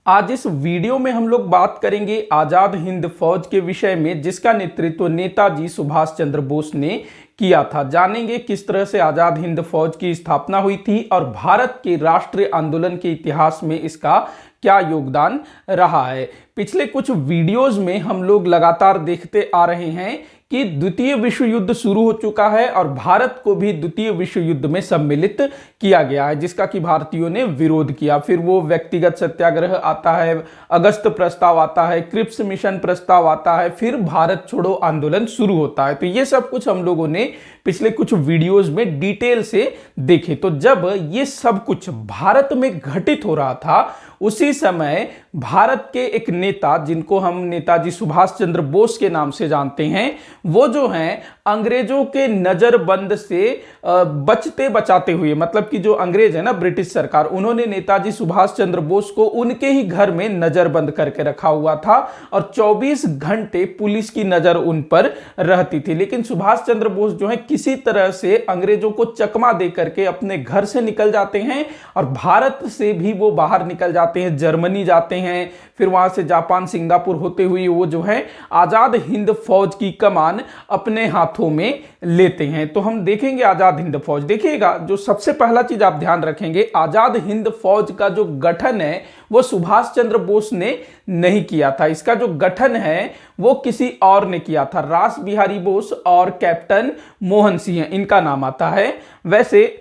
आज इस वीडियो में हम लोग बात करेंगे आजाद हिंद फौज के विषय में, जिसका नेतृत्व नेताजी सुभाष चंद्र बोस ने किया था। जानेंगे किस तरह से आजाद हिंद फौज की स्थापना हुई थी और भारत के राष्ट्रीय आंदोलन के इतिहास में इसका क्या योगदान रहा है। पिछले कुछ वीडियोस में हम लोग लगातार देखते आ रहे हैं कि द्वितीय विश्व युद्ध शुरू हो चुका है और भारत को भी द्वितीय विश्व युद्ध में सम्मिलित किया गया है, जिसका कि भारतीयों ने विरोध किया। फिर वो व्यक्तिगत सत्याग्रह आता है, अगस्त प्रस्ताव आता है, क्रिप्स मिशन प्रस्ताव आता है, फिर भारत छोड़ो आंदोलन शुरू होता है। तो ये सब कुछ हम लोगों ने पिछले कुछ वीडियोस में डिटेल से देखे। तो जब ये सब कुछ भारत में घटित हो रहा था, उसी समय भारत के एक नेता, जिनको हम नेताजी सुभाष चंद्र बोस के नाम से जानते हैं, वो जो हैं अंग्रेजों के नजरबंद से बचते बचाते हुए, मतलब कि जो अंग्रेज है ना, ब्रिटिश सरकार, उन्होंने नेताजी सुभाष चंद्र बोस को उनके ही घर में नजरबंद करके रखा हुआ था और 24 घंटे पुलिस की नजर उन पर रहती थी। लेकिन सुभाष चंद्र बोस जो है किसी तरह से अंग्रेजों को चकमा दे करके अपने घर से निकल जाते हैं और भारत से भी वो बाहर निकल जाते हैं, जर्मनी जाते हैं, फिर वहां से जापान, सिंगापुर होते हुए वो जो है आजाद हिंद फौज की कमान अपने हाथों में लेते हैं। तो हम देखेंगे आजाद हिंद फौज। देखिएगा, जो सबसे पहला चीज आप ध्यान रखेंगे, आजाद हिंद फौज का जो गठन है वो सुभाष चंद्र बोस ने नहीं किया था। इसका जो गठन है वो किसी और ने किया था। रास बिहारी बोस और कैप्टन मोहन सिंह, इनका नाम आता है। वैसे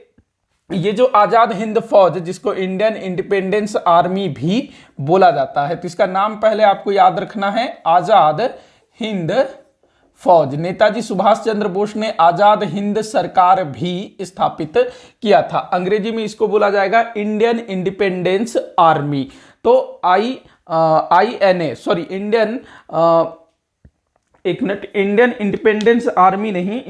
ये जो आजाद हिंद फौज, जिसको इंडियन इंडिपेंडेंस आर्मी भी बोला जाता है, तो इसका नाम पहले आपको याद रखना है, आजाद हिंद फौज। नेताजी सुभाष चंद्र बोस ने आजाद हिंद सरकार भी स्थापित किया था। अंग्रेजी में इसको बोला जाएगा इंडियन इंडिपेंडेंस आर्मी। तो इंडियन, एक मिनट, इंडियन इंडिपेंडेंस आर्मी नहीं,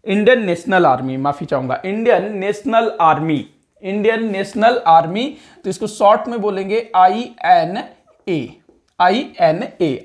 इंडियन नेशनल आर्मी, माफी चाहूंगा, इंडियन नेशनल आर्मी। तो इसको शॉर्ट में बोलेंगे INA,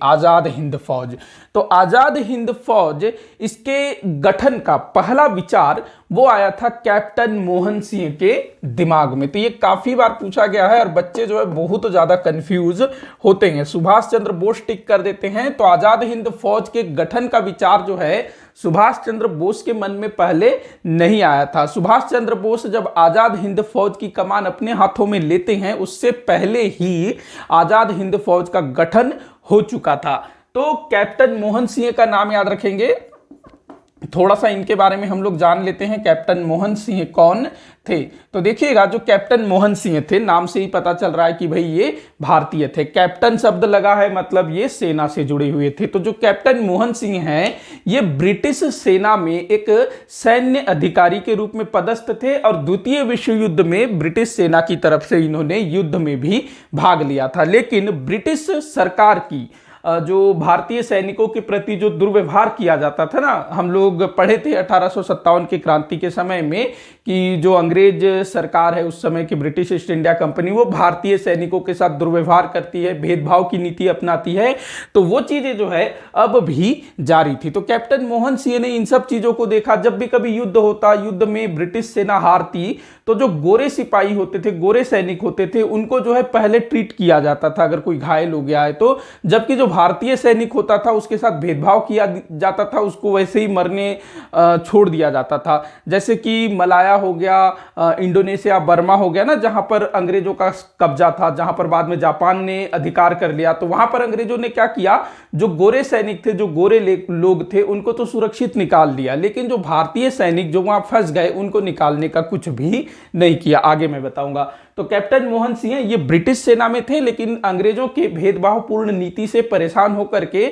आजाद हिंद फौज। तो आजाद हिंद फौज, इसके गठन का पहला विचार वो आया था कैप्टन मोहन सिंह के दिमाग में। तो ये काफी बार पूछा गया है और बच्चे जो है बहुत ज्यादा कंफ्यूज होते हैं। सुभाष चंद्र बोस टिक कर देते हैं, तो आजाद हिंद फौज के गठन का विचार जो है सुभाष चंद्र बोस के मन में पहले नहीं आया था। सुभाष चंद्र बोस जब आजाद हिंद फौज की कमान अपने हाथों में लेते हैं, उससे पहले ही आजाद हिंद फौज का गठन हो चुका था। तो कैप्टन मोहन सिंह का नाम याद रखेंगे। थोड़ा सा इनके बारे में हम लोग जान लेते हैं, कैप्टन मोहन सिंह कौन थे। तो देखिएगा, जो कैप्टन मोहन सिंह थे, नाम से ही पता चल रहा है कि भाई ये भारतीय थे। कैप्टन शब्द लगा है, मतलब ये सेना से जुड़े हुए थे। तो जो कैप्टन मोहन सिंह हैं, ये ब्रिटिश सेना में एक सैन्य अधिकारी के रूप में पदस्थ थे और द्वितीय विश्व युद्ध में ब्रिटिश सेना की तरफ से इन्होंने युद्ध में भी भाग लिया था। लेकिन ब्रिटिश सरकार की जो भारतीय सैनिकों के प्रति जो दुर्व्यवहार किया जाता था ना, हम लोग पढ़े थे 1857 की क्रांति के समय में कि जो अंग्रेज सरकार है उस समय की, ब्रिटिश ईस्ट इंडिया कंपनी, वो भारतीय सैनिकों के साथ दुर्व्यवहार करती है, भेदभाव की नीति अपनाती है। तो वो चीजें जो है अब भी जारी थी। तो कैप्टन मोहन सिंह ने इन सब चीजों को देखा। जब भी कभी युद्ध होता, युद्ध में ब्रिटिश सेना हारती, तो जो गोरे सिपाही होते थे, गोरे सैनिक होते थे, उनको जो है पहले ट्रीट किया जाता था अगर कोई घायल हो गया है तो। जबकि जो भारतीय सैनिक होता था उसके साथ भेदभाव किया जाता था, उसको वैसे ही मरने छोड़ दिया जाता था। जैसे कि मलाया हो गया, इंडोनेशिया, बर्मा हो गया ना, जहां पर अंग्रेजों का कब्जा था, जहां पर बाद में जापान ने अधिकार कर लिया। तो वहां पर अंग्रेजों ने क्या किया, जो गोरे सैनिक थे, जो गोरे लोग थे, उनको तो सुरक्षित निकाल दिया, लेकिन जो भारतीय सैनिक जो वहां फंस गए, उनको निकालने का कुछ भी नहीं किया। आगे मैं बताऊंगा। तो कैप्टन मोहन सिंह ये ब्रिटिश सेना में थे, लेकिन अंग्रेजों के भेदभावपूर्ण नीति से परेशान होकर के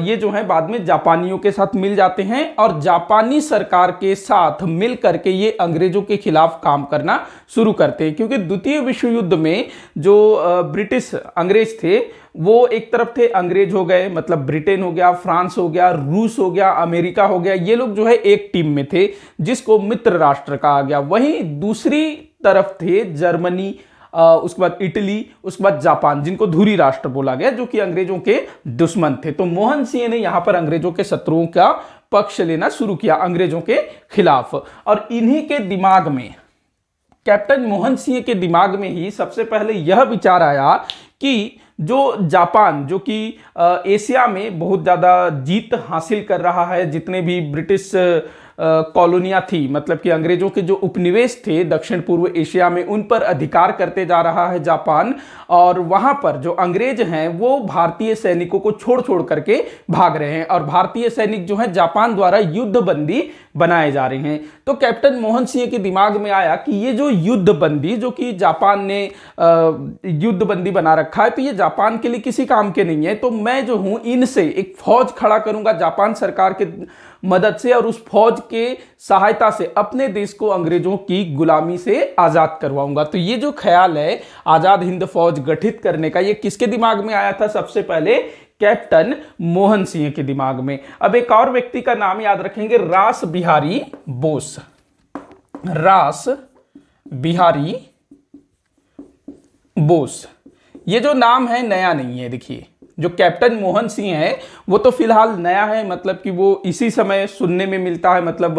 ये जो है बाद में जापानियों के साथ मिल जाते हैं और जापानी सरकार के साथ मिल करके ये अंग्रेजों के खिलाफ काम करना शुरू करते हैं। क्योंकि द्वितीय विश्व युद्ध में जो ब्रिटिश अंग्रेज थे, वो एक तरफ थे, अंग्रेज हो गए, मतलब ब्रिटेन हो गया, फ्रांस हो गया, रूस हो गया, अमेरिका हो गया, ये लोग जो है एक टीम में थे, जिसको मित्र राष्ट्र कहा गया। वहीं दूसरी तरफ थे जर्मनी, उसके बाद इटली, उसके बाद जापान, जिनको धुरी राष्ट्र बोला गया, जो कि अंग्रेजों के दुश्मन थे। तो मोहन सिंह ने यहां पर अंग्रेजों के शत्रुओं का पक्ष लेना शुरू किया, अंग्रेजों के खिलाफ। और इन्हीं के दिमाग में कैप्टन मोहन सिंह के दिमाग में ही सबसे पहले यह विचार आया कि जो जापान, जो कि एशिया में बहुत ज़्यादा जीत हासिल कर रहा है, जितने भी ब्रिटिश कॉलोनियाँ थी, मतलब कि अंग्रेजों के जो उपनिवेश थे दक्षिण पूर्व एशिया में, उन पर अधिकार करते जा रहा है जापान। और वहाँ पर जो अंग्रेज हैं वो भारतीय सैनिकों को छोड़ छोड़ करके भाग रहे हैं और भारतीय सैनिक जो हैं जापान द्वारा युद्ध बंदी बनाए जा रहे हैं। तो कैप्टन मोहन सिंह के दिमाग में आया कि ये जो युद्ध बंदी, जो कि जापान ने युद्ध बंदी बना रखा है, तो ये जापान के लिए किसी काम के नहीं है। तो मैं जो हूं इनसे एक फौज खड़ा करूंगा जापान सरकार के मदद से, और उस फौज के सहायता से अपने देश को अंग्रेजों की गुलामी से आजाद करवाऊंगा। तो ये जो ख्याल है आजाद हिंद फौज गठित करने का, ये किसके दिमाग में आया था? सबसे पहले कैप्टन मोहन सिंह के दिमाग में। अब एक और व्यक्ति का नाम याद रखेंगे, रास बिहारी बोस। रास बिहारी बोस, ये जो नाम है नया नहीं है। देखिए, जो कैप्टन मोहन सिंह है वो तो फिलहाल नया है, मतलब कि वो इसी समय सुनने में मिलता है, मतलब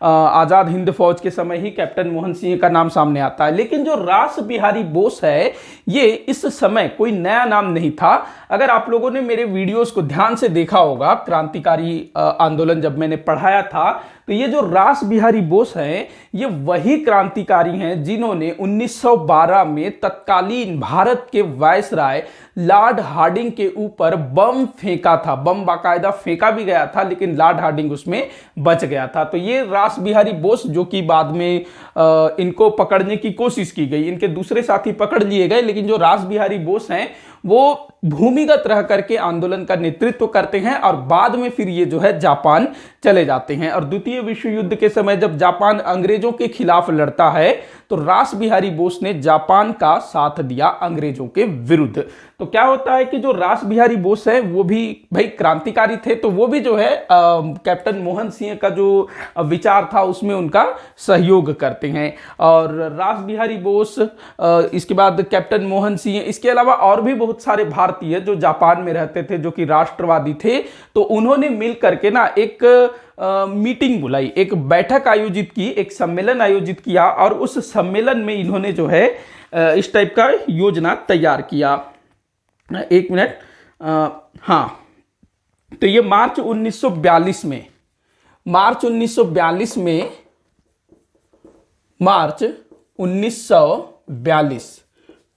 आजाद हिंद फौज के समय ही कैप्टन मोहन सिंह का नाम सामने आता है। लेकिन जो रास बिहारी बोस है, ये इस समय कोई नया नाम नहीं था। अगर आप लोगों ने मेरे वीडियोस को ध्यान से देखा होगा, क्रांतिकारी आंदोलन जब मैंने पढ़ाया था, तो ये जो रास बिहारी बोस हैं, ये वही क्रांतिकारी हैं जिन्होंने 1912 में तत्कालीन भारत के वायसराय लॉर्ड हार्डिंग के ऊपर बम फेंका था। बम बाकायदा फेंका भी गया था, लेकिन लॉर्ड हार्डिंग उसमें बच गया था। तो ये रास बिहारी बोस, जो कि बाद में इनको पकड़ने की कोशिश की गई, इनके दूसरे साथी पकड़ लिए गए, लेकिन जो रास बिहारी बोस हैं वो भूमिगत रह करके आंदोलन का नेतृत्व करते हैं और बाद में फिर ये जो है जापान चले जाते हैं। और द्वितीय विश्व युद्ध के समय जब जापान अंग्रेजों के खिलाफ लड़ता है, तो रास बिहारी बोस ने जापान का साथ दिया अंग्रेजों के विरुद्ध। तो क्या होता है कि जो रास बिहारी बोस है वो भी भाई क्रांतिकारी थे, तो वो भी जो है कैप्टन मोहन सिंह का जो विचार था उसमें उनका सहयोग करते हैं। और रास बिहारी बोस, इसके बाद कैप्टन मोहन सिंह, इसके अलावा और भी बहुत सारे भारतीय जो जापान में रहते थे, जो कि राष्ट्रवादी थे, तो उन्होंने मिल करके ना एक मीटिंग बुलाई, एक बैठक आयोजित की, एक सम्मेलन आयोजित किया, और उस सम्मेलन में इन्होंने जो है इस टाइप का योजना तैयार किया। एक मिनट, हाँ, तो ये मार्च 1942 में, मार्च 1942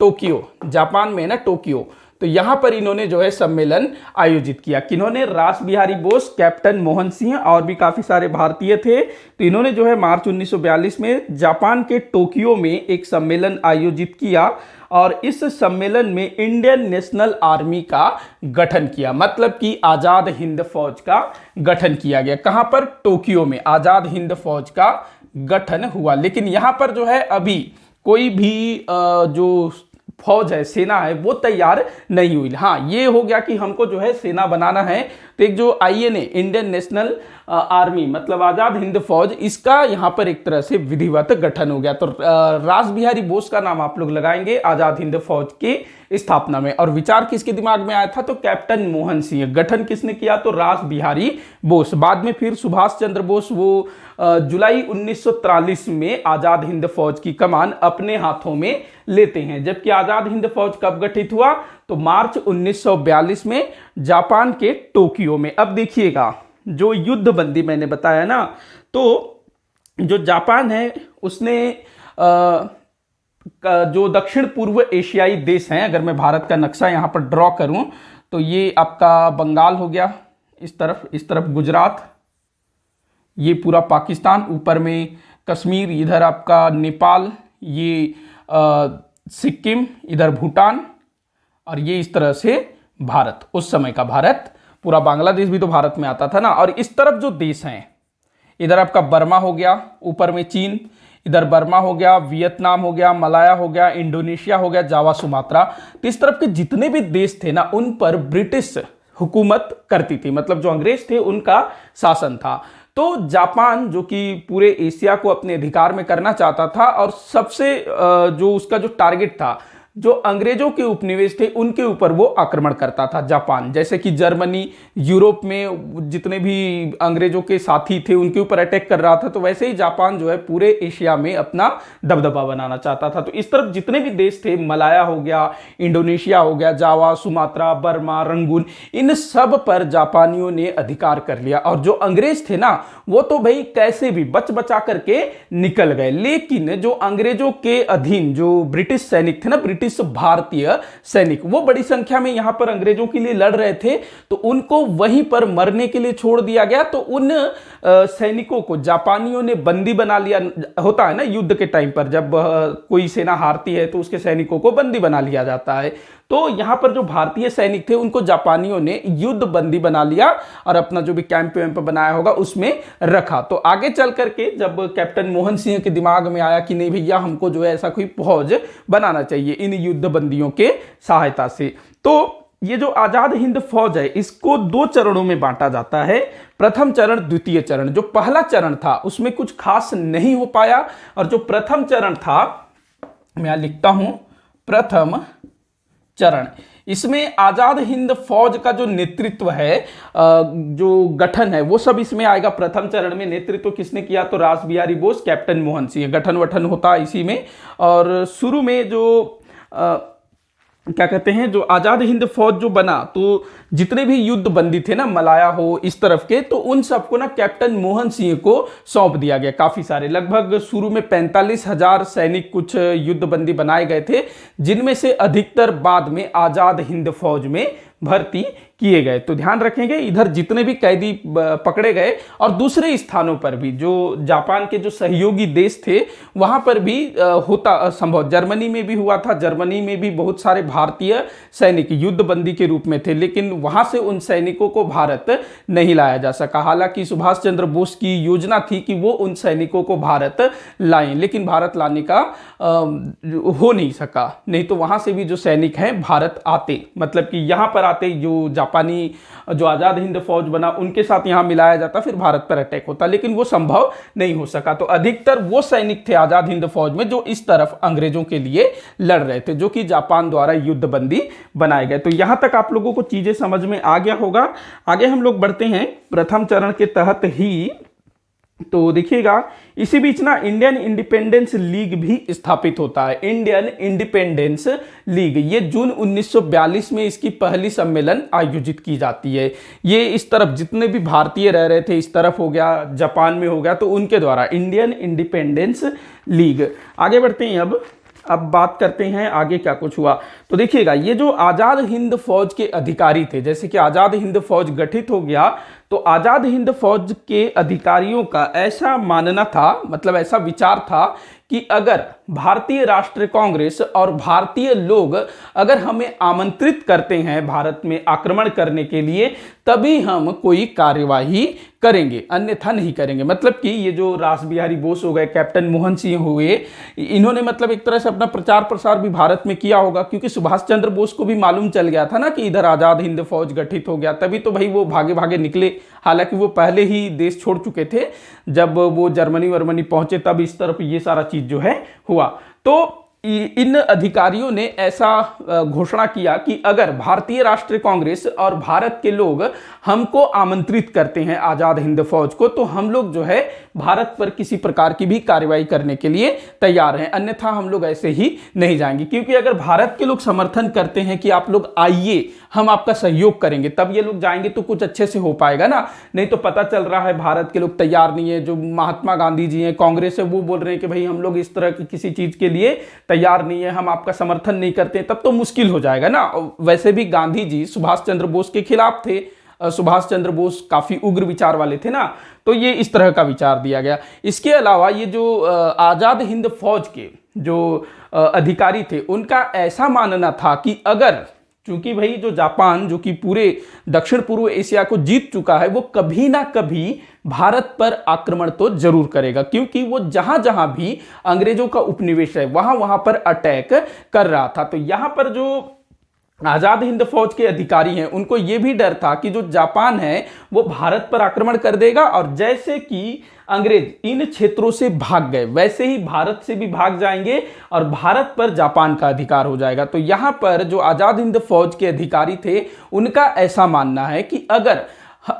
टोक्यो, जापान में ना टोक्यो, तो यहां पर इन्होंने जो है सम्मेलन आयोजित किया। किन्होंने? रास बिहारी बोस, कैप्टन मोहन सिंह और भी काफी सारे भारतीय थे। तो इन्होंने जो है मार्च 1942 में जापान के टोक्यो में एक सम्मेलन आयोजित किया और इस सम्मेलन में इंडियन नेशनल आर्मी का गठन किया, मतलब कि आजाद हिंद फौज का गठन किया गया। कहां पर? टोक्यो में आजाद हिंद फौज का गठन हुआ। लेकिन यहां पर जो है अभी कोई भी जो फौज है, सेना है, वो तैयार नहीं हुई। हाँ, ये हो गया कि हमको जो है सेना बनाना है, तो एक जो INA, इंडियन नेशनल आर्मी, मतलब आजाद हिंद फौज, इसका यहां पर एक तरह से विधिवत गठन हो गया। तो रास बिहारी बोस का नाम आप लोग लगाएंगे आजाद हिंद फौज की स्थापना में। और विचार किसके दिमाग में आया था? तो कैप्टन मोहन सिंह। गठन किसने किया? तो रास बिहारी बोस। बाद में फिर सुभाष चंद्र बोस, वो जुलाई 1943 में आजाद हिंद फौज की कमान अपने हाथों में लेते हैं। जबकि आजाद हिंद फौज कब गठित हुआ? तो मार्च 1942 में जापान के टोक्यो में। अब देखिएगा, जो युद्ध बंदी मैंने बताया ना, तो जो जापान है उसने जो दक्षिण पूर्व एशियाई देश हैं, अगर मैं भारत का नक्शा यहां पर ड्रॉ करूं, तो ये आपका बंगाल हो गया, इस तरफ गुजरात, ये पूरा पाकिस्तान, ऊपर में कश्मीर, इधर आपका नेपाल, ये सिक्किम, इधर भूटान, और ये इस तरह से भारत, उस समय का भारत, पूरा बांग्लादेश भी तो भारत में आता था ना। और इस तरफ जो देश हैं, इधर आपका बर्मा हो गया, ऊपर में चीन, इधर बर्मा हो गया, वियतनाम हो गया, मलाया हो गया, इंडोनेशिया हो गया, जावा, सुमात्रा। तो इस तरफ के जितने भी देश थे ना, उन पर ब्रिटिश हुकूमत करती थी, मतलब जो अंग्रेज थे उनका शासन था। तो जापान, जो कि पूरे एशिया को अपने अधिकार में करना चाहता था, और सबसे जो उसका जो टारगेट था, जो अंग्रेजों के उपनिवेश थे उनके ऊपर वो आक्रमण करता था जापान। जैसे कि जर्मनी यूरोप में जितने भी अंग्रेजों के साथी थे उनके ऊपर अटैक कर रहा था, तो वैसे ही जापान जो है पूरे एशिया में अपना दबदबा बनाना चाहता था। तो इस तरफ जितने भी देश थे, मलाया हो गया, इंडोनेशिया हो गया, जावा, सुमात्रा, बर्मा, रंगून, इन सब पर जापानियों ने अधिकार कर लिया। और जो अंग्रेज थे ना, वो तो भाई कैसे भी बच बचा करके निकल गए। लेकिन जो अंग्रेजों के अधीन जो ब्रिटिश सैनिक थे ना, ब्रिटिश भारतीय सैनिक, वो बड़ी संख्या में यहां पर अंग्रेजों के लिए लड़ रहे थे, तो उनको वहीं पर मरने के लिए छोड़ दिया गया। तो उन सैनिकों को जापानियों ने बंदी बना लिया। होता है ना युद्ध के टाइम पर, जब कोई सेना हारती है तो उसके सैनिकों को बंदी बना लिया जाता है। तो यहां पर जो भारतीय सैनिक थे उनको जापानियों ने युद्ध बंदी बना लिया और अपना जो भी कैंप वैम्प बनाया होगा उसमें रखा। तो आगे चल करके जब कैप्टन मोहन सिंह के दिमाग में आया कि नहीं भैया, हमको जो है ऐसा कोई फौज बनाना चाहिए इन युद्ध बंदियों के सहायता से, तो ये जो आजाद हिंद फौज है इसको दो चरणों में बांटा जाता है। प्रथम चरण, द्वितीय चरण। जो पहला चरण था उसमें कुछ खास नहीं हो पाया, और जो प्रथम चरण था, मैं यहां लिखता हूं प्रथम चरण, इसमें आजाद हिंद फौज का जो नेतृत्व है, जो गठन है, वो सब इसमें आएगा। प्रथम चरण में नेतृत्व किसने किया? तो रास बिहारी बोस, कैप्टन मोहन सिंह। गठन वठन होता है इसी में। और शुरू में जो क्या कहते हैं, जो आजाद हिंद फौज जो बना, तो जितने भी युद्ध बंदी थे ना, मलाया हो इस तरफ के, तो उन सबको ना कैप्टन मोहन सिंह को सौंप दिया गया। काफी सारे, लगभग शुरू में 45,000 सैनिक कुछ युद्ध बंदी बनाए गए थे, जिनमें से अधिकतर बाद में आजाद हिंद फौज में भर्ती किए गए। तो ध्यान रखेंगे, इधर जितने भी कैदी पकड़े गए और दूसरे स्थानों पर भी जो जापान के जो सहयोगी देश थे वहां पर भी होता संभव। जर्मनी में भी हुआ था, जर्मनी में भी बहुत सारे भारतीय सैनिक युद्ध बंदी के रूप में थे, लेकिन वहां से उन सैनिकों को भारत नहीं लाया जा सका। हालांकि सुभाष चंद्र बोस की योजना थी कि वो उन सैनिकों को भारत लाएं, लेकिन भारत लाने का हो नहीं सका। नहीं तो वहां से भी जो सैनिक हैं भारत आते, मतलब कि यहां पर आते, जो जापानी जो आजाद हिंद फौज बना उनके साथ यहां मिलाया जाता, फिर भारत पर अटैक होता, लेकिन वो संभव नहीं हो सका। तो अधिकतर वो सैनिक थे आजाद हिंद फौज में जो इस तरफ अंग्रेजों के लिए लड़ रहे थे, जो कि जापान द्वारा युद्ध बंदी बनाए गए। तो यहां तक आप लोगों को चीजें समझ में आ गया होगा। आगे हम लोग बढ़ते हैं प्रथम चरण के तहत ही। तो देखिएगा, इसी बीच ना इंडियन इंडिपेंडेंस लीग भी स्थापित होता है। इंडियन इंडिपेंडेंस लीग, ये जून 1942 में इसकी पहली सम्मेलन आयोजित की जाती है। ये इस तरफ जितने भी भारतीय रह रहे थे, इस तरफ हो गया, जापान में हो गया, तो उनके द्वारा इंडियन इंडिपेंडेंस लीग। आगे बढ़ते हैं, अब बात करते हैं आगे क्या कुछ हुआ। तो देखिएगा, ये जो आजाद हिंद फौज के अधिकारी थे, जैसे कि आजाद हिंद फौज गठित हो गया, तो आजाद हिंद फौज के अधिकारियों का ऐसा मानना था, मतलब ऐसा विचार था कि अगर भारतीय राष्ट्रीय कांग्रेस और भारतीय लोग अगर हमें आमंत्रित करते हैं भारत में आक्रमण करने के लिए, तभी हम कोई कार्यवाही करेंगे, अन्यथा नहीं करेंगे। मतलब कि ये जो रास बिहारी बोस हो गए, कैप्टन मोहन सिंह हुए, इन्होंने मतलब एक तरह से अपना प्रचार प्रसार भी भारत में किया होगा, क्योंकि सुभाष चंद्र बोस को भी मालूम चल गया था ना कि इधर आजाद हिंद फौज गठित हो गया, तभी तो भाई वो भागे भागे निकले। हालांकि वो पहले ही देश छोड़ चुके थे, जब वो जर्मनी वर्मनी पहुंचे तब इस तरफ ये सारा चीज जो है हुआ। तो इन अधिकारियों ने ऐसा घोषणा किया कि अगर भारतीय राष्ट्रीय कांग्रेस और भारत के लोग हमको आमंत्रित करते हैं आजाद हिंद फौज को, तो हम लोग जो है भारत पर किसी प्रकार की भी कार्रवाई करने के लिए तैयार हैं, अन्यथा हम लोग ऐसे ही नहीं जाएंगे। क्योंकि अगर भारत के लोग समर्थन करते हैं कि आप लोग आइए, हम आपका सहयोग करेंगे, तब ये लोग जाएंगे तो कुछ अच्छे से हो पाएगा ना। नहीं तो पता चल रहा है भारत के लोग तैयार नहीं है, जो महात्मा गांधी जी हैं, कांग्रेस है, वो बोल रहे हैं कि भाई हम लोग इस तरह की किसी चीज के लिए तैयार नहीं है, हम आपका समर्थन नहीं करते, तब तो मुश्किल हो जाएगा ना। वैसे भी गांधी जी सुभाष चंद्र बोस के खिलाफ थे, सुभाष चंद्र बोस काफी उग्र विचार वाले थे ना, तो ये इस तरह का विचार दिया गया। इसके अलावा ये जो आजाद हिंद फौज के जो अधिकारी थे, उनका ऐसा मानना था कि अगर, चूंकि भाई जो जापान जो कि पूरे दक्षिण पूर्व एशिया को जीत चुका है, वो कभी ना कभी भारत पर आक्रमण तो जरूर करेगा, क्योंकि वो जहां जहां भी अंग्रेजों का उपनिवेश है वहां वहां पर अटैक कर रहा था। तो यहां पर जो आजाद हिंद फौज के अधिकारी हैं उनको यह भी डर था कि जो जापान है वो भारत पर आक्रमण कर देगा, और जैसे कि अंग्रेज इन क्षेत्रों से भाग गए वैसे ही भारत से भी भाग जाएंगे और भारत पर जापान का अधिकार हो जाएगा। तो यहां पर जो आजाद हिंद फौज के अधिकारी थे उनका ऐसा मानना है कि अगर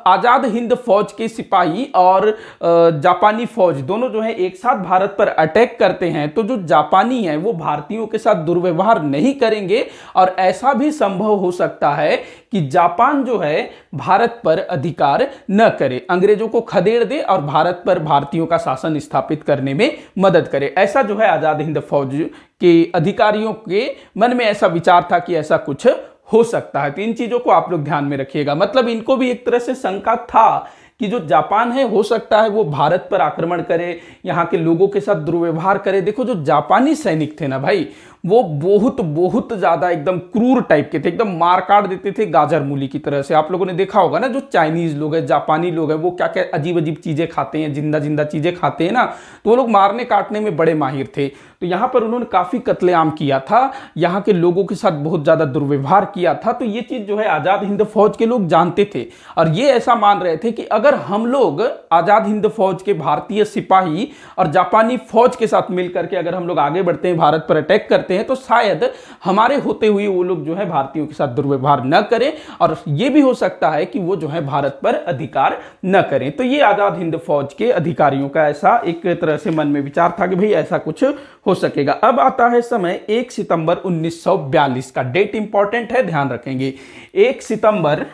आजाद हिंद फौज के सिपाही और जापानी फौज दोनों जो है एक साथ भारत पर अटैक करते हैं तो जो जापानी है वो भारतीयों के साथ दुर्व्यवहार नहीं करेंगे, और ऐसा भी संभव हो सकता है कि जापान जो है भारत पर अधिकार न करे, अंग्रेजों को खदेड़ दे और भारत पर भारतीयों का शासन स्थापित करने में मदद करे। ऐसा जो है आजाद हिंद फौज के अधिकारियों के मन में ऐसा विचार था कि ऐसा कुछ हो सकता है। तो इन चीजों को आप लोग ध्यान में रखिएगा। मतलब इनको भी एक तरह से शंका था कि जो जापान है हो सकता है वो भारत पर आक्रमण करे, यहाँ के लोगों के साथ दुर्व्यवहार करे। देखो जो जापानी सैनिक थे ना भाई, वो बहुत बहुत ज्यादा एकदम क्रूर टाइप के थे, एकदम मार काट देते थे गाजर मूली की तरह से। आप लोगों ने देखा होगा ना, जो चाइनीज लोग हैं, जापानी लोग हैं, वो क्या क्या अजीब अजीब चीजें खाते हैं, जिंदा जिंदा चीजें खाते हैं ना, तो वो लोग मारने काटने में बड़े माहिर थे। तो यहाँ पर उन्होंने काफी कत्लेआम किया था, यहाँ के लोगों के साथ बहुत ज्यादा दुर्व्यवहार किया था। तो ये चीज जो है आजाद हिंद फौज के लोग जानते थे, और ये ऐसा मान रहे थे कि अगर हम लोग आजाद हिंद फौज के भारतीय सिपाही और जापानी फौज के साथ मिलकर के अगर हम लोग आगे बढ़ते हैं, भारत पर अटैक करते हैं, तो शायद हमारे होते हुए वो लोग जो है भारतीयों के साथ दुर्व्यवहार न करें, और ये भी हो सकता है कि वो जो है भारत पर अधिकार न करें। तो ये आजाद हिंद फौज के अधिकारियों का ऐसा एक तरह से मन में विचार था कि भाई ऐसा कुछ हो सकेगा। अब आता है समय 1 सितंबर 1942 का। डेट इंपॉर्टेंट है, ध्यान रखेंगे। 1 सितंबर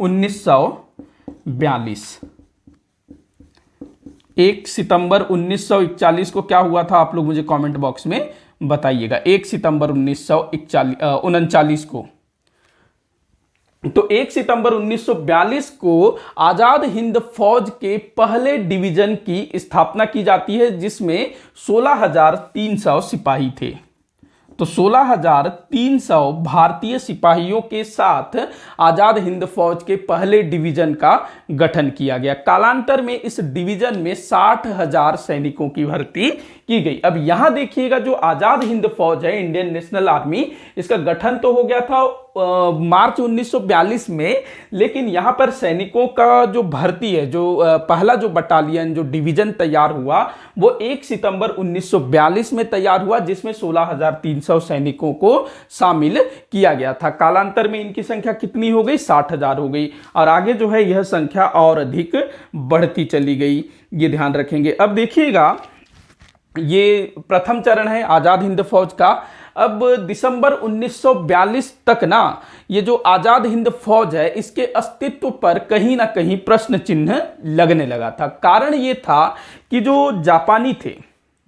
1942। 1 सितंबर 1941 को क्या हुआ था, आप लोग मुझे कमेंट बॉक्स में बताइएगा। 1 सितंबर 1939 को। तो 1 सितंबर 1942 को आजाद हिंद फौज के पहले डिवीजन की स्थापना की जाती है, जिसमें 16,300 सिपाही थे। तो 16,300 भारतीय सिपाहियों के साथ आजाद हिंद फौज के पहले डिवीजन का गठन किया गया। कालांतर में इस डिवीजन में 60,000 सैनिकों की भर्ती की गई। अब यहां देखिएगा, जो आजाद हिंद फौज है, इंडियन नेशनल आर्मी, इसका गठन तो हो गया था मार्च 1942 में, लेकिन यहां पर सैनिकों का जो भर्ती है, जो पहला जो बटालियन, जो डिवीजन तैयार हुआ, वो 1 सितंबर 1942 में तैयार हुआ, जिसमें 16,300 सैनिकों को शामिल किया गया था। कालांतर में इनकी संख्या कितनी हो गई? 60,000 हो गई, और आगे जो है यह संख्या और अधिक बढ़ती चली गई, ये ध्यान रखेंगे। अब देखिएगा, ये प्रथम चरण है आजाद हिंद फौज का। अब दिसंबर 1942 तक ना, ये जो आजाद हिंद फौज है, इसके अस्तित्व पर कहीं ना कहीं प्रश्न चिन्ह लगने लगा था। कारण ये था कि जो जापानी थे,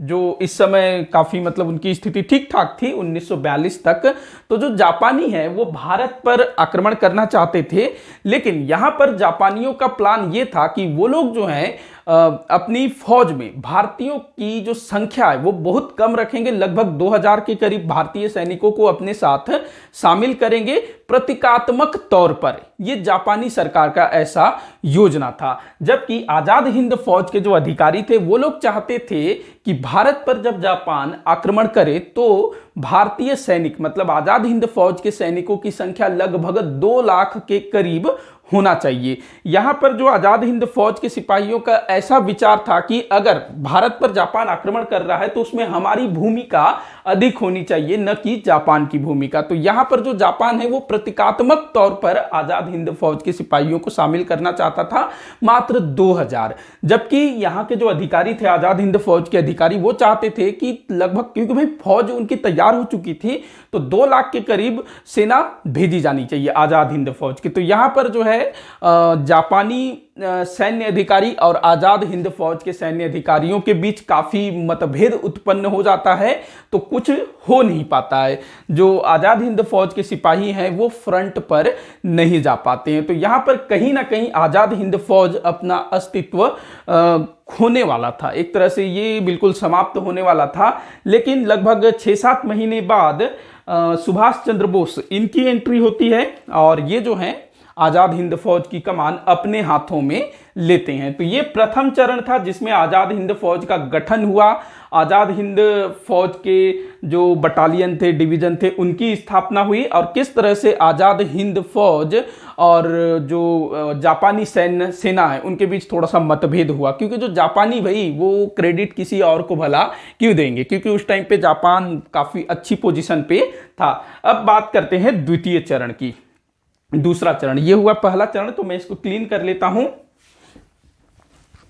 जो इस समय काफी मतलब उनकी स्थिति ठीक ठाक थी 1942 तक, तो जो जापानी है वो भारत पर आक्रमण करना चाहते थे। लेकिन यहां पर जापानियों का प्लान ये था कि वो लोग जो हैं अपनी फौज में भारतीयों की जो संख्या है वो बहुत कम रखेंगे, लगभग 2000 के करीब भारतीय सैनिकों को अपने साथ शामिल करेंगे प्रतीकात्मक तौर पर। यह जापानी सरकार का ऐसा योजना था। जबकि आजाद हिंद फौज के जो अधिकारी थे वो लोग चाहते थे कि भारत पर जब जापान आक्रमण करे तो भारतीय सैनिक, मतलब आजाद हिंद फौज के सैनिकों की संख्या लगभग 2 लाख के करीब होना चाहिए। यहां पर जो आजाद हिंद फौज के सिपाहियों का ऐसा विचार था कि अगर भारत पर जापान आक्रमण कर रहा है तो उसमें हमारी भूमिका अधिक होनी चाहिए, न कि जापान की भूमिका। तो यहां पर जो जापान है वो प्रतीकात्मक तौर पर आजाद हिंद फौज के सिपाहियों को शामिल करना चाहता था, मात्र 2000। जबकि यहां के जो अधिकारी थे, आजाद हिंद फौज के अधिकारी, वो चाहते थे कि लगभग, क्योंकि भाई फौज उनकी तैयार हो चुकी थी, तो 2 लाख के करीब सेना भेजी जानी चाहिए आजाद हिंद फौज की। तो यहां पर जो है जापानी सैन्य अधिकारी और आजाद हिंद फौज के सैन्य अधिकारियों के बीच काफी मतभेद उत्पन्न हो जाता है, तो कुछ हो नहीं पाता है। जो आजाद हिंद फौज के सिपाही हैं वो फ्रंट पर नहीं जा पाते हैं। तो यहां पर कहीं ना कहीं आजाद हिंद फौज अपना अस्तित्व खोने वाला था, एक तरह से ये बिल्कुल समाप्त होने वाला था। लेकिन लगभग 6-7 महीने बाद सुभाष चंद्र बोस, इनकी एंट्री होती है, और ये जो है आजाद हिंद फौज की कमान अपने हाथों में लेते हैं। तो ये प्रथम चरण था जिसमें आजाद हिंद फौज का गठन हुआ। आजाद हिंद फौज के जो बटालियन थे, डिवीजन थे, उनकी स्थापना हुई और किस तरह से आजाद हिंद फौज और जो जापानी सेना है उनके बीच थोड़ा सा मतभेद हुआ, क्योंकि जो जापानी भाई वो क्रेडिट किसी और को भला क्यों देंगे, क्योंकि उस टाइम पे जापान काफी अच्छी पोजीशन पे था। अब बात करते हैं द्वितीय चरण की। दूसरा चरण ये हुआ पहला चरण, तो मैं इसको क्लीन कर लेता हूं।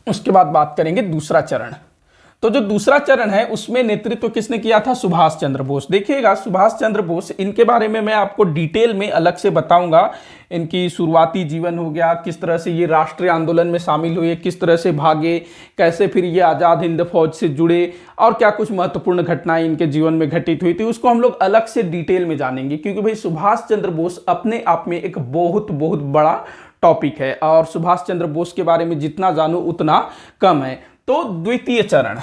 उसके बाद बात करेंगे दूसरा चरण। तो जो दूसरा चरण है उसमें नेतृत्व किसने किया था? सुभाष चंद्र बोस। देखिएगा सुभाष चंद्र बोस, इनके बारे में मैं आपको डिटेल में अलग से बताऊंगा। इनकी शुरुआती जीवन हो गया, किस तरह से ये राष्ट्रीय आंदोलन में शामिल हुए, किस तरह से भागे, कैसे फिर ये आजाद हिंद फौज से जुड़े और क्या कुछ महत्वपूर्ण घटनाएं इनके जीवन में घटित हुई थी, उसको हम लोग अलग से डिटेल में जानेंगे। क्योंकि भाई सुभाष चंद्र बोस अपने आप में एक बहुत बहुत बड़ा टॉपिक है और सुभाष चंद्र बोस के बारे में जितना जानूं उतना कम है। तो द्वितीय चरण,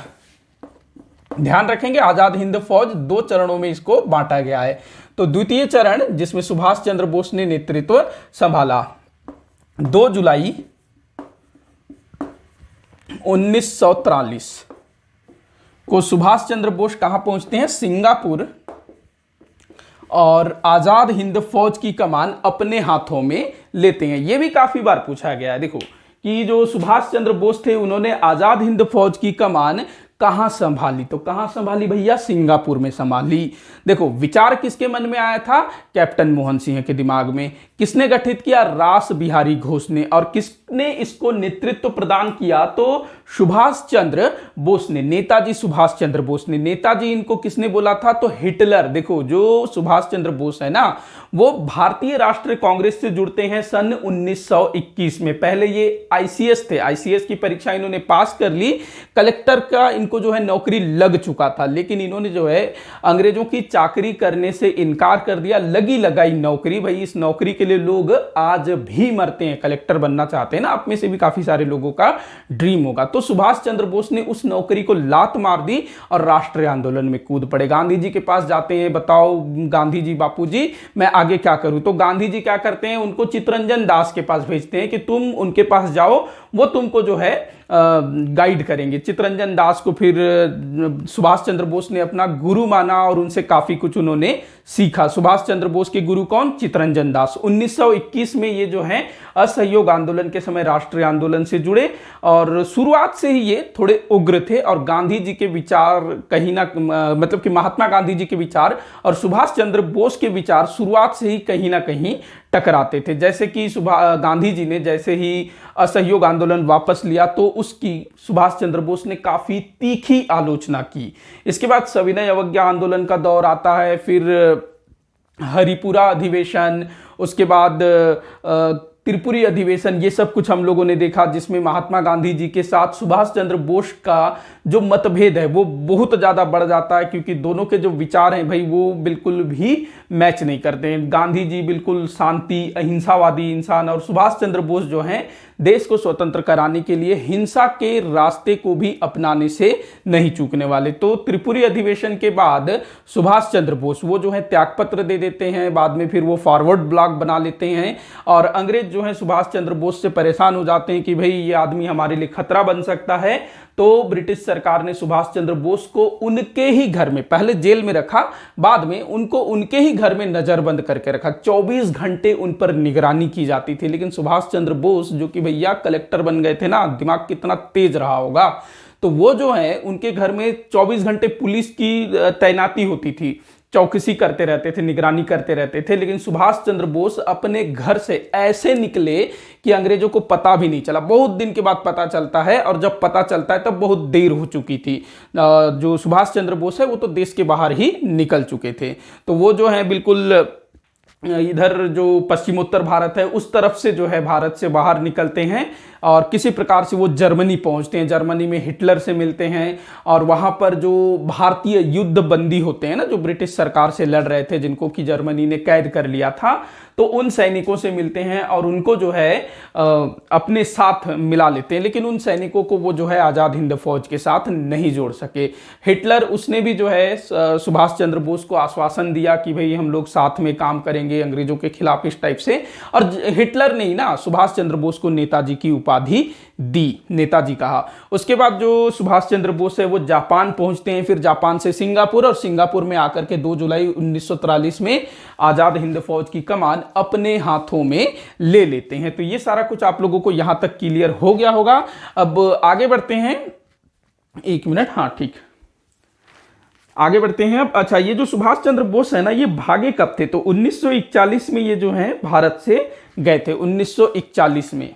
ध्यान रखेंगे आजाद हिंद फौज 2 चरणों में इसको बांटा गया है। तो द्वितीय चरण जिसमें सुभाष चंद्र बोस ने नेतृत्व संभाला, 2 जुलाई 1943 को सुभाष चंद्र बोस कहां पहुंचते हैं? सिंगापुर, और आजाद हिंद फौज की कमान अपने हाथों में लेते हैं। यह भी काफी बार पूछा गया है, देखो कि जो सुभाष चंद्र बोस थे उन्होंने आजाद हिंद फौज की कमान कहां संभाली? तो कहां संभाली भैया? सिंगापुर में संभाली। देखो विचार किसके मन में आया था? कैप्टन मोहन सिंह के दिमाग में। किसने गठित किया? रास बिहारी घोष ने। और किसने इसको नेतृत्व प्रदान किया? तो सुभाष चंद्र बोस ने, नेताजी सुभाष चंद्र बोस ने। नेताजी इनको किसने बोला था? तो हिटलर। देखो जो सुभाष चंद्र बोस है ना, वो भारतीय राष्ट्रीय कांग्रेस से जुड़ते हैं सन 1921 में। पहले ये आईसीएस थे, आईसीएस की परीक्षा इन्होंने पास कर ली, कलेक्टर का इनको जो है नौकरी लग चुका था, लेकिन इन्होंने जो है अंग्रेजों की चाकरी करने से इनकार कर दिया। लगी लगाई नौकरी, भाई इस नौकरी के लिए लोग आज भी मरते हैं। कलेक्टर बनना चाहते हैं ना, आप में से भी काफी सारे लोगों का ड्रीम होगा। तो सुभाष चंद्र बोस ने उस नौकरी को लात मार दी और राष्ट्रीय आंदोलन में कूद पड़े। गांधी जी के पास जाते हैं, बताओ गांधी जी बापूजी मैं आगे क्या करूं? तो गांधी जी क्या करते हैं? उनको चित्तरंजन दास के पास भेजते हैं कि तुम उनके पास जाओ, वो तुमको जो है गाइड करेंगे। चित्तरंजन दास को फिर सुभाष चंद्र बोस ने अपना गुरु माना और उनसे काफी कुछ उन्होंने सीखा। सुभाष चंद्र बोस के गुरु कौन? चित्तरंजन दास। 1921 में ये जो है असहयोग आंदोलन के समय राष्ट्रीय आंदोलन से जुड़े और शुरुआत से ही ये थोड़े उग्र थे और गांधी जी के विचार कहीं ना मतलब कि महात्मा गांधी जी के विचार और सुभाष चंद्र बोस के विचार शुरुआत से ही कहीं ना कहीं टकराते थे। जैसे कि गांधी जी ने जैसे ही असहयोग आंदोलन वापस लिया तो उसकी सुभाष चंद्र बोस ने काफी तीखी आलोचना की। इसके बाद सविनय अवज्ञा आंदोलन का दौर आता है, फिर हरिपुरा अधिवेशन, उसके बाद त्रिपुरी अधिवेशन, ये सब कुछ हम लोगों ने देखा जिसमें महात्मा गांधी जी के साथ सुभाष चंद्र बोस का जो मतभेद है वो बहुत ज़्यादा बढ़ जाता है, क्योंकि दोनों के जो विचार हैं भाई वो बिल्कुल भी मैच नहीं करते हैं। गांधी जी बिल्कुल शांति अहिंसावादी इंसान और सुभाष चंद्र बोस जो हैं देश को स्वतंत्र कराने के लिए हिंसा के रास्ते को भी अपनाने से नहीं चूकने वाले। तो त्रिपुरी अधिवेशन के बाद सुभाष चंद्र बोस वो जो है त्यागपत्र दे देते हैं, बाद में फिर वो फॉरवर्ड ब्लॉक बना लेते हैं और अंग्रेज जो है सुभाष चंद्र बोस से परेशान हो जाते हैं कि भाई ये आदमी हमारे लिए खतरा बन सकता है। तो ब्रिटिश सरकार ने सुभाष चंद्र बोस को उनके ही घर में, पहले जेल में रखा, बाद में उनको उनके ही घर में नजरबंद करके रखा। 24 घंटे उन पर निगरानी की जाती थी। लेकिन सुभाष चंद्र बोस जो कि भैया कलेक्टर बन गए थे ना, दिमाग कितना तेज रहा होगा, तो वो जो है उनके घर में 24 घंटे पुलिस की तैनाती होती थी, चौकसी करते रहते थे, निगरानी करते रहते थे। लेकिन सुभाष चंद्र बोस अपने घर से ऐसे निकले कि अंग्रेजों को पता भी नहीं चला। बहुत दिन के बाद पता चलता है और जब पता चलता है तब बहुत देर हो चुकी थी। जो सुभाष चंद्र बोस है वो तो देश के बाहर ही निकल चुके थे। तो वो जो है बिल्कुल इधर जो पश्चिमोत्तर भारत है उस तरफ से जो है भारत से बाहर निकलते हैं और किसी प्रकार से वो जर्मनी पहुंचते हैं, जर्मनी में हिटलर से मिलते हैं और वहां पर जो भारतीय युद्ध बंदी होते हैं ना, जो ब्रिटिश सरकार से लड़ रहे थे, जिनको कि जर्मनी ने कैद कर लिया था, तो उन सैनिकों से मिलते हैं और उनको जो है अपने साथ मिला लेते हैं। लेकिन उन सैनिकों को वो जो है आज़ाद हिंद फौज के साथ नहीं जोड़ सके। हिटलर उसने भी जो है सुभाष चंद्र बोस को आश्वासन दिया कि भाई हम लोग साथ में काम करेंगे अंग्रेजों के खिलाफ, इस टाइप से। और हिटलर ने ही ना सुभाष चंद्र बोस को नेताजी की उपाधि दी, नेताजी कहा। उसके बाद जो सुभाष चंद्र बोस है वो जापान पहुंचते हैं, फिर जापान से सिंगापुर, और सिंगापुर में आकर के 2 जुलाई 1943 में आज़ाद हिंद फौज की कमान अपने हाथों में ले लेते हैं। तो ये सारा कुछ आप लोगों को यहां तक क्लियर हो गया होगा। अब आगे बढ़ते हैं, 1 मिनट, हाँ ठीक, आगे बढ़ते हैं अब। अच्छा, ये जो सुभाष चंद्र बोस है ना, ये भागे कब थे? तो 1941 में ये जो है भारत से गए थे, 1941 में।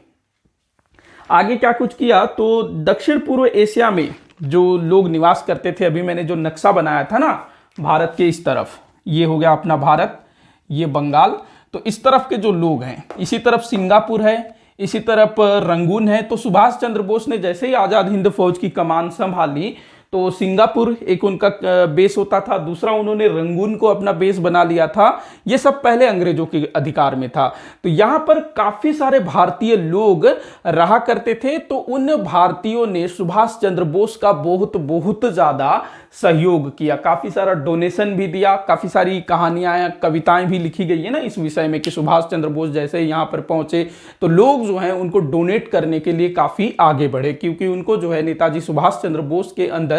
आगे क्या कुछ किया, तो दक्षिण पूर्व एशिया में जो लोग निवास करते थे, अभी मैंने जो नक्शा बनाया था ना भारत के इस तरफ, ये हो गया अपना भारत, ये बंगाल, तो इस तरफ के जो लोग हैं, इसी तरफ सिंगापुर है, इसी तरफ रंगून है। तो सुभाष चंद्र बोस ने जैसे ही आज़ाद हिंद फौज की कमान संभाली, तो सिंगापुर एक उनका बेस होता था, दूसरा उन्होंने रंगून को अपना बेस बना लिया था। ये सब पहले अंग्रेजों के अधिकार में था। तो यहाँ पर काफी सारे भारतीय लोग रहा करते थे। तो उन भारतीयों ने सुभाष चंद्र बोस का बहुत बहुत ज्यादा सहयोग किया, काफी सारा डोनेशन भी दिया, काफी सारी कहानियां, कविताएं भी लिखी गई है ना इस विषय में कि सुभाष चंद्र बोस जैसे यहाँ पर पहुंचे तो लोग जो हैं उनको डोनेट करने के लिए काफी आगे बढ़े, क्योंकि उनको जो है नेताजी सुभाष चंद्र बोस के अंदर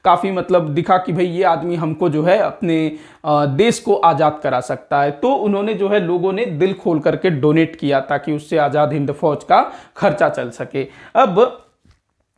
काफी मतलब दिखा कि भाई ये आदमी हमको जो है अपने देश को आजाद करा सकता है। तो उन्होंने जो है, लोगों ने दिल खोल करके डोनेट किया ताकि उससे आजाद हिंद फौज का खर्चा चल सके। अब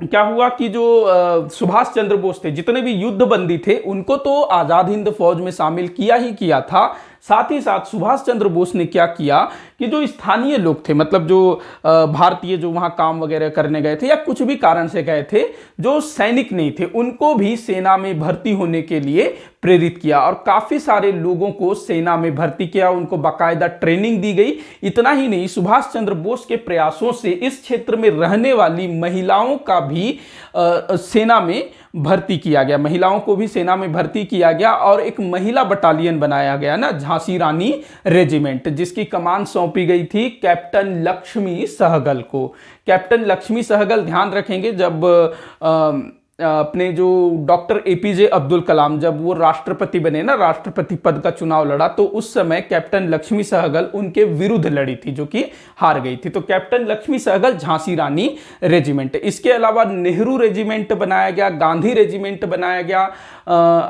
क्या हुआ कि जो सुभाष चंद्र बोस थे, जितने भी युद्ध बंदी थे, उनको तो आजाद हिंद फौज में शामिल किया ही किया था। साथ ही साथ सुभाष चंद्र बोस ने क्या किया कि जो स्थानीय लोग थे, मतलब जो भारतीय जो वहां काम वगैरह करने गए थे या कुछ भी कारण से गए थे, जो सैनिक नहीं थे, उनको भी सेना में भर्ती होने के लिए प्रेरित किया और काफी सारे लोगों को सेना में भर्ती किया, उनको बाकायदा ट्रेनिंग दी गई। इतना ही नहीं, सुभाष चंद्र बोस के प्रयासों से इस क्षेत्र में रहने वाली महिलाओं का भी सेना में भर्ती किया गया, महिलाओं को भी सेना में भर्ती किया गया और एक महिला बटालियन बनाया गया ना, झांसी रानी रेजिमेंट, जिसकी कमान सौंपी गई थी कैप्टन लक्ष्मी सहगल को। कैप्टन लक्ष्मी सहगल, ध्यान रखेंगे, जब अपने जो डॉक्टर एपीजे अब्दुल कलाम जब वो राष्ट्रपति बने ना, राष्ट्रपति पद का चुनाव लड़ा, तो उस समय कैप्टन लक्ष्मी सहगल उनके विरुद्ध लड़ी थी, जो कि हार गई थी। तो कैप्टन लक्ष्मी सहगल झांसी रानी रेजिमेंट। इसके अलावा नेहरू रेजिमेंट बनाया गया, गांधी रेजिमेंट बनाया गया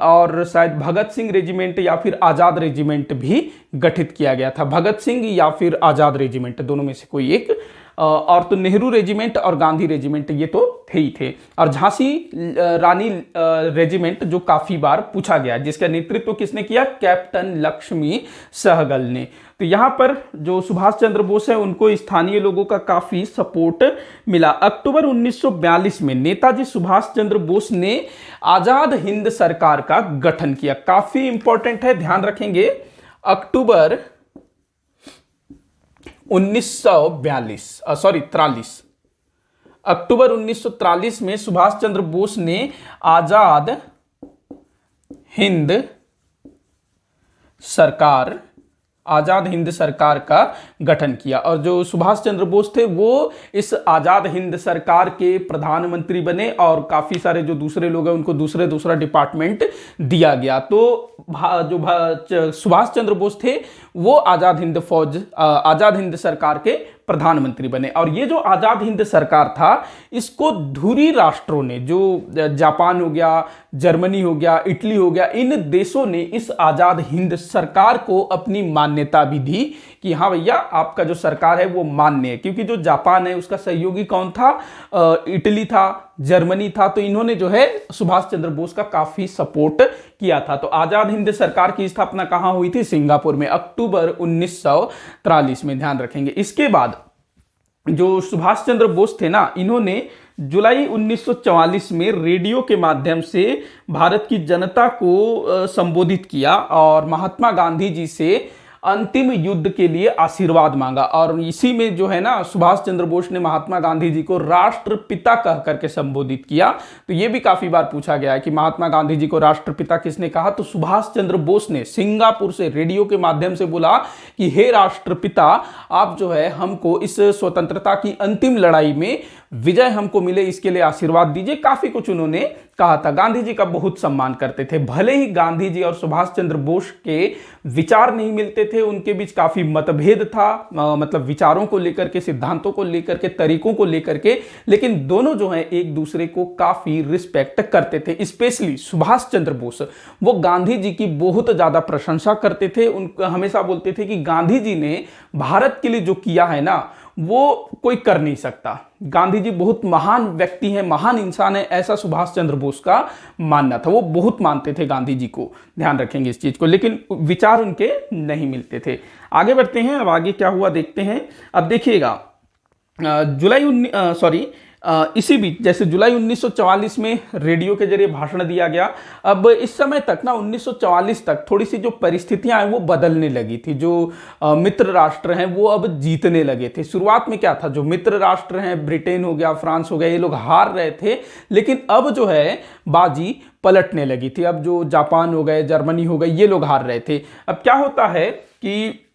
और शायद भगत सिंह रेजिमेंट या फिर आजाद रेजिमेंट भी गठित किया गया था। भगत सिंह या फिर आजाद रेजिमेंट, दोनों में से कोई एक। और तो नेहरू रेजिमेंट और गांधी रेजिमेंट ये तो थे ही थे। और झांसी रानी रेजिमेंट जो काफी बार पूछा गया, जिसका नेतृत्व किसने किया? कैप्टन लक्ष्मी सहगल ने। तो यहां पर जो सुभाष चंद्र बोस है उनको स्थानीय लोगों का काफी सपोर्ट मिला। अक्टूबर 1942 में नेताजी सुभाष चंद्र बोस ने आजाद हिंद सरकार का गठन किया। काफी इंपॉर्टेंट है, ध्यान रखेंगे। अक्टूबर 1943 अक्टूबर 1943 में सुभाष चंद्र बोस ने आजाद हिंद सरकार का गठन किया। और जो सुभाष चंद्र बोस थे वो इस आजाद हिंद सरकार के प्रधानमंत्री बने और काफी सारे जो दूसरे लोग हैं उनको दूसरा डिपार्टमेंट दिया गया। तो जो सुभाष चंद्र बोस थे वो आजाद हिंद सरकार के प्रधानमंत्री बने। और ये जो आजाद हिंद सरकार था, इसको धुरी राष्ट्रों ने, जो जापान हो गया, जर्मनी हो गया, इटली हो गया, इन देशों ने इस आजाद हिंद सरकार को अपनी मान्यता भी दी कि हाँ भैया आपका जो सरकार है वो मान्य है। क्योंकि जो जापान है उसका सहयोगी कौन था? इटली था, जर्मनी था। तो इन्होंने जो है सुभाष चंद्र बोस का काफी सपोर्ट किया था। तो आजाद हिंद सरकार की स्थापना कहां हुई थी? सिंगापुर में, अक्टूबर 1943 में, ध्यान रखेंगे। इसके बाद जो सुभाष चंद्र बोस थे ना, इन्होंने जुलाई 1944 में रेडियो के माध्यम से भारत की जनता को संबोधित किया और महात्मा गांधी जी से अंतिम युद्ध के लिए आशीर्वाद मांगा। और इसी में जो है ना सुभाष चंद्र बोस ने महात्मा गांधी जी को राष्ट्रपिता कह करके संबोधित किया। तो ये भी काफी बार पूछा गया है कि महात्मा गांधी जी को राष्ट्रपिता किसने कहा, तो सुभाष चंद्र बोस ने सिंगापुर से रेडियो के माध्यम से बोला कि हे राष्ट्रपिता, आप जो है हमको इस स्वतंत्रता की अंतिम लड़ाई में विजय हमको मिले, इसके लिए आशीर्वाद दीजिए। काफी कुछ उन्होंने कहा था। गांधी जी का बहुत सम्मान करते थे। भले ही गांधी जी और सुभाष चंद्र बोस के विचार नहीं मिलते थे, उनके बीच काफी मतभेद था, मतलब विचारों को लेकर के, सिद्धांतों को लेकर के, तरीकों को लेकर के, लेकिन दोनों जो है एक दूसरे को काफी रिस्पेक्ट करते थे। स्पेशली सुभाष चंद्र बोस, वो गांधी जी की बहुत ज्यादा प्रशंसा करते थे। उनको हमेशा बोलते थे कि गांधी जी ने भारत के लिए जो किया है ना, वो कोई कर नहीं सकता। गांधी जी बहुत महान व्यक्ति हैं, महान इंसान है, ऐसा सुभाष चंद्र बोस का मानना था। वो बहुत मानते थे गांधी जी को, ध्यान रखेंगे इस चीज को, लेकिन विचार उनके नहीं मिलते थे। आगे बढ़ते हैं, अब आगे क्या हुआ देखते हैं। अब देखिएगा इसी बीच जैसे जुलाई 1944 में रेडियो के जरिए भाषण दिया गया। अब इस समय तक ना 1944 तक थोड़ी सी जो परिस्थितियां हैं वो बदलने लगी थी। जो मित्र राष्ट्र हैं वो अब जीतने लगे थे। शुरुआत में क्या था, जो मित्र राष्ट्र हैं, ब्रिटेन हो गया, फ्रांस हो गया, ये लोग हार रहे थे, लेकिन अब जो है बाजी पलटने लगी थी। अब जो जापान हो गए, जर्मनी हो गए, ये लोग हार रहे थे। अब क्या होता है कि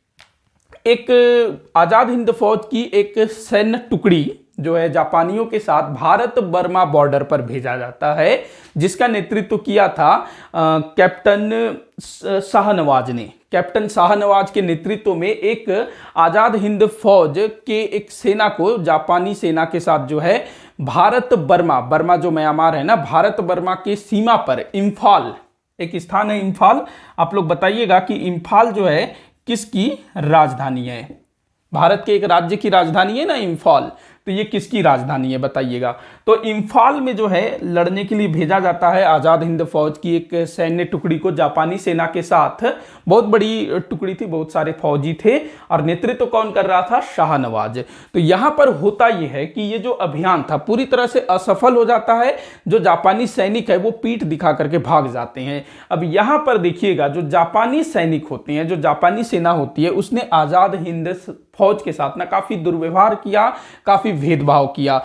एक आजाद हिंद फौज की एक सैन्य टुकड़ी जो है जापानियों के साथ भारत बर्मा बॉर्डर पर भेजा जाता है, जिसका नेतृत्व किया था कैप्टन शाहनवाज ने। कैप्टन शाहनवाज के नेतृत्व में एक आजाद हिंद फौज के एक सेना को जापानी सेना के साथ जो है भारत बर्मा जो म्यांमार है ना, भारत बर्मा के सीमा पर इम्फाल, एक स्थान है इम्फाल, आप लोग बताइएगा कि इम्फाल जो है किसकी राजधानी है। भारत के एक राज्य की राजधानी है ना इम्फाल, तो ये किसकी राजधानी है बताइएगा। तो इम्फाल में जो है लड़ने के लिए भेजा जाता है आजाद हिंद फौज की एक सैन्य टुकड़ी को जापानी सेना के साथ। बहुत बड़ी टुकड़ी थी, बहुत सारे फौजी थे, और नेतृत्व कौन कर रहा था, शाहनवाज। तो यहां पर होता यह है कि ये जो अभियान था पूरी तरह से असफल हो जाता है। जो जापानी सैनिक है वो पीठ दिखा करके भाग जाते हैं। अब यहां पर देखिएगा, जो जापानी सैनिक होते हैं, जो जापानी सेना होती है, उसने आजाद हिंद फौज के साथ ना काफी दुर्व्यवहार किया, काफी भेदभाव किया।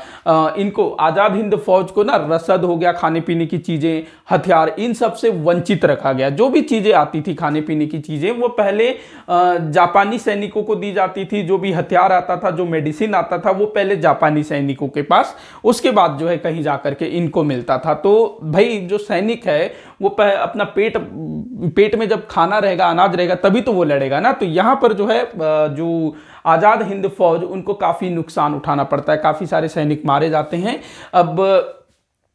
इनको आजाद हिंद फौज को ना रसद हो गया, खाने पीने की चीजें, हथियार, इन सब से वंचित रखा गया। जो भी चीजें आती थी खाने पीने की चीजें, वो पहले जापानी सैनिकों को दी जाती थी। जो भी हथियार आता था, जो मेडिसिन आता था, वो पहले जापानी सैनिकों के पास, उसके बाद जो है कहीं जाकर के इनको मिलता था। तो भाई जो सैनिक है वो अपना पेट में जब खाना रहेगा, अनाज रहेगा, तभी तो वो लड़ेगा ना। तो यहां पर जो है जो आजाद हिंद फौज, उनको काफी नुकसान उठाना पड़ता है, काफी सारे सैनिक मारे जाते हैं। अब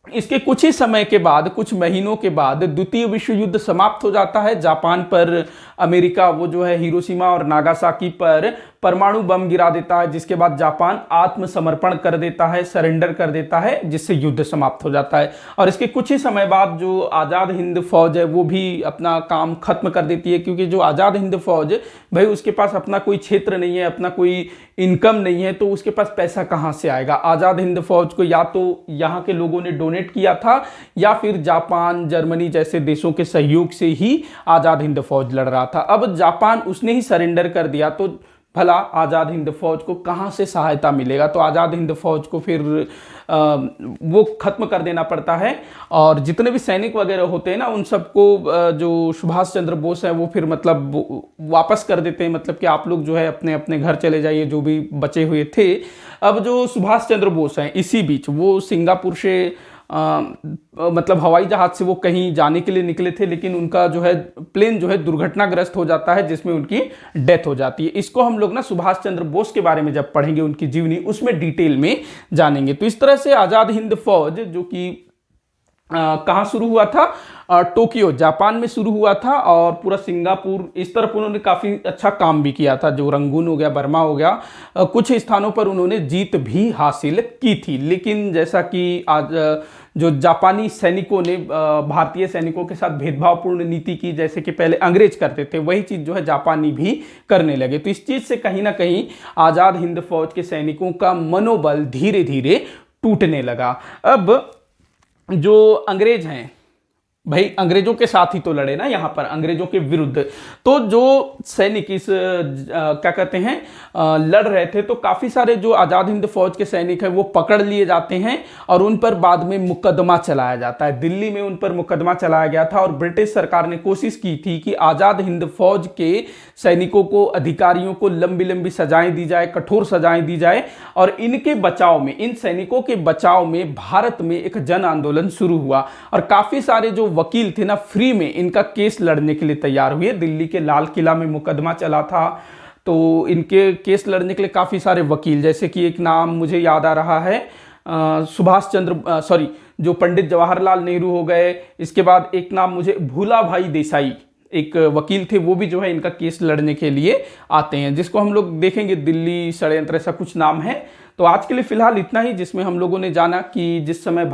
इसके कुछ ही समय के बाद, कुछ महीनों के बाद द्वितीय विश्व युद्ध समाप्त हो जाता है। जापान पर अमेरिका वो जो है हिरोशिमा और नागासाकी पर परमाणु बम गिरा देता है, जिसके बाद जापान आत्मसमर्पण कर देता है, सरेंडर कर देता है, जिससे युद्ध समाप्त हो जाता है। और इसके कुछ ही समय बाद जो आजाद हिंद फौज है वो भी अपना काम खत्म कर देती है, क्योंकि जो आजाद हिंद फौज भाई, उसके पास अपना कोई क्षेत्र नहीं है, अपना कोई इनकम नहीं है, तो उसके पास पैसा कहां से आएगा। आजाद हिंद फौज को या तो यहाँ के लोगों ने डोनेट किया था, या फिर जापान, जर्मनी जैसे देशों के सहयोग से ही आजाद हिंद फौज लड़ रहा था। अब जापान उसने ही सरेंडर कर दिया, तो भला आजाद हिंद फौज को कहां से सहायता मिलेगा। तो आजाद हिंद फौज को फिर वो खत्म कर देना पड़ता है, और जितने भी सैनिक वगैरह होते हैं ना, उन सबको जो सुभाष चंद्र बोस है वो फिर मतलब वापस कर देते हैं, मतलब कि आप लोग जो है अपने अपने घर चले जाइए, जो भी बचे हुए थे। अब जो सुभाष चंद्र बोस हैं, इसी बीच वो सिंगापुर से मतलब हवाई जहाज से वो कहीं जाने के लिए निकले थे, लेकिन उनका जो है प्लेन जो है दुर्घटनाग्रस्त हो जाता है, जिसमें उनकी डेथ हो जाती है। इसको हम लोग ना सुभाष चंद्र बोस के बारे में जब पढ़ेंगे, उनकी जीवनी, उसमें डिटेल में जानेंगे। तो इस तरह से आजाद हिंद फौज जो कि कहाँ शुरू हुआ था, टोक्यो जापान में शुरू हुआ था, और पूरा सिंगापुर इस तरफ उन्होंने काफ़ी अच्छा काम भी किया था। जो रंगून हो गया, बर्मा हो गया, कुछ स्थानों पर उन्होंने जीत भी हासिल की थी। लेकिन जैसा कि आज जो जापानी सैनिकों ने भारतीय सैनिकों के साथ भेदभावपूर्ण नीति की, जैसे कि पहले अंग्रेज करते थे, वही चीज़ जो है जापानी भी करने लगे। तो इस चीज़ से कहीं ना कहीं आज़ाद हिंद फौज के सैनिकों का मनोबल धीरे धीरे टूटने लगा। अब जो अंग्रेज हैं भाई अंग्रेजों के साथ ही तो लड़े ना, यहाँ पर अंग्रेजों के विरुद्ध। तो जो सैनिक इस क्या कहते हैं लड़ रहे थे, तो काफी सारे जो आजाद हिंद फौज के सैनिक हैं वो पकड़ लिए जाते हैं और उन पर बाद में मुकदमा चलाया जाता है। दिल्ली में उन पर मुकदमा चलाया गया था और ब्रिटिश सरकार ने कोशिश की थी कि आजाद हिंद फौज के सैनिकों को, अधिकारियों को लंबी लंबी सजाएं दी जाए, कठोर सजाएं दी जाए और इनके बचाव में, इन सैनिकों के बचाव में भारत में एक जन आंदोलन शुरू हुआ और काफी सारे जो वकील थे ना, फ्री में इनका केस लड़ने के लिए तैयार हुए। दिल्ली के लाल किला में मुकदमा चला था, तो इनके केस लड़ने के लिए काफी सारे वकील, जैसे कि एक नाम मुझे याद आ रहा है, सुभाष चंद्र सॉरी जो पंडित जवाहरलाल नेहरू हो गए। इसके बाद एक नाम मुझे भूला भाई देसाई, एक वकील थे, वो भी जो है इनका केस लड़ने के लिए आते हैं, जिसको हम लोग देखेंगे दिल्ली षड्यंत्र, ऐसा कुछ नाम है। तो आज के लिए फिलहाल इतना ही, जिसमें हम लोगों ने जाना कि जिस समय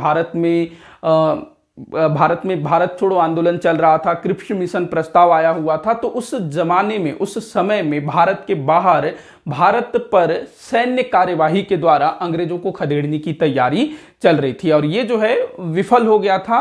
भारत छोड़ो आंदोलन चल रहा था, क्रिप्स मिशन प्रस्ताव आया हुआ था, तो उस जमाने में, उस समय में भारत के बाहर भारत पर सैन्य कार्यवाही के द्वारा अंग्रेजों को खदेड़ने की तैयारी चल रही थी और ये जो है विफल हो गया था।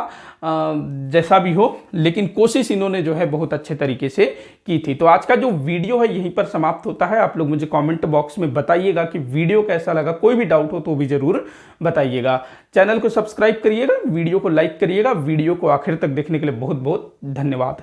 जैसा भी हो, लेकिन कोशिश इन्होंने जो है बहुत अच्छे तरीके से की थी। तो आज का जो वीडियो है यहीं पर समाप्त होता है। आप लोग मुझे कमेंट बॉक्स में बताइएगा कि वीडियो कैसा लगा, कोई भी डाउट हो तो भी जरूर बताइएगा। चैनल को सब्सक्राइब करिएगा, वीडियो को लाइक करिएगा। वीडियो को आखिर तक देखने के लिए बहुत बहुत धन्यवाद।